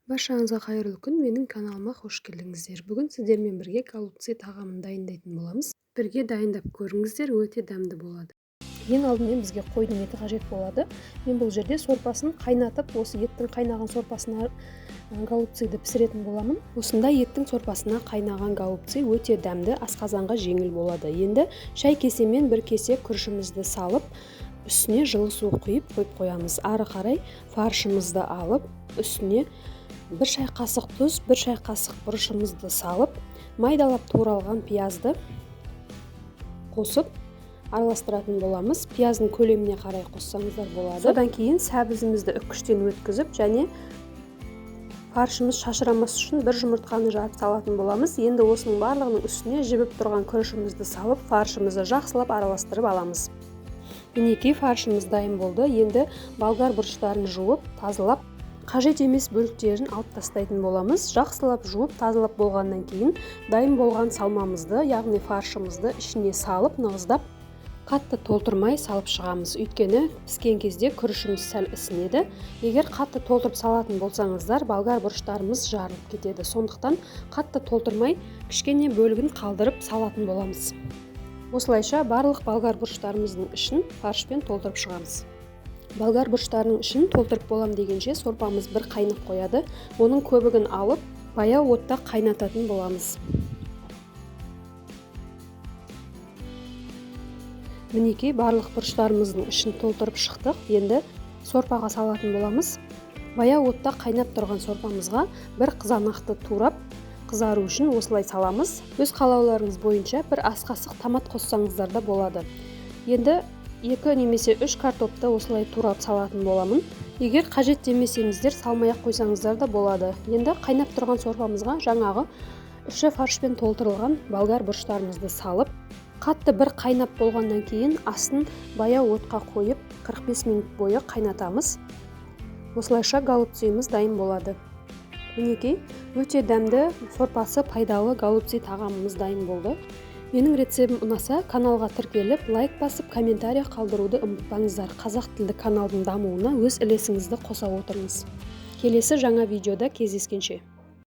Баршаңызға қайырлы күн, менің каналыма қош келдіңіздер. Бүгін сіздермен бірге голубцы тағамын дайындайтын боламыз. Бірге дайындап көріңіздер, өте дәмді болады. Ең алдымен бізге қойдың еті қажет болады. Мен бұл жерде сорпасын қайнатып, осы еттің қайнаған сорпасына голубцыйды пісіретін боламын. Осында еттің сорпасына қайнаған голубцы өте дәмді, асқазанға жеңіл болады. Енді шай кесемен бір кесе күрішімізді салып, үстіне жылы су құйып қоямыз. Ары қарай фаршымызды алып, үстіне 1 шай қасық тұз, 1 шай қасық бұрышымызды салып, майдалап туралған пиязды қосып араластыратын боламыз. Пияздың көлеміне қарай қоссаңыздар болады. Содан кейін сәбізімізді үккіштен өткізіп, және фаршымыз шашырамас үшін бір жұмыртқаны жарып салатын боламыз. Енді осының барлығының үстіне жібіп тұрған күрішімізді салып, фаршымызды жақсылап араластырып аламыз. Мінекей фаршымыз дайын болды. Енді болгар бұрыштарын жуып, тазалап, қажет емес бөліктерін алып тастайтын боламыз. Жақсылап жуып, тазалап болғаннан кейін дайын болған салмамызды, яғни фаршымызды ішіне салып, нығыздап, қатты толтырмай салып шығамыз. Өйткені піскен кезде күрішіміз сәл ісінеді. Егер қатты толтырып салатын болсаңыздар, болгар бұрыштарымыз жарылып кетеді. Сондықтан қатты толтырмай, кішкене бөлігін қалдырып салатын боламыз. Осылайша барлық болгар бұрыштарымыздың ішін фаршпен толтырып шығамыз. Болгар бұрыштарының ішін толтырып болам дегенше сорпамыз бір қайнап қояды. Оның көбігін алып, баяу отта қайнататын боламыз. Мінекей барлық бұрыштарымыздың ішін толтырып шықтық. Енді сорпаға салатын боламыз. Баяу отта қайнап тұрған сорпамызға бір қызанақты турап, қызару үшін осылай саламыз. Өз қалауларыңыз бойынша бір ас қасық томат қоссаңыздар да болады. Енді 2 немесе 3 картопты осылай турап салатын боламын. Егер қажет демесеңіздер, салмай-ақ қойсаңыздар да болады. Енді қайнап тұрған сорпамызға жаңағы іші фаршпен толтырылған болгар бұрыштарымызды салып, қатты бір қайнап болғаннан кейін астын баяу отқа қойып 45 минут бойы қайнатамыз. Осылайша голубцыйымыз дайын болады. Мінекей, өте дәмді, сорпасы пайдалы голубцы тағамымыз дайын болды. Менің рецебім ұнаса, каналға тіркеліп, лайк басып, комментарий қалдыруды ұмытпаңыздар. Қазақ тілді каналдың дамуына өз үлесіңізді қоса отырыңыз. Келесі жаңа видеода кездескенше.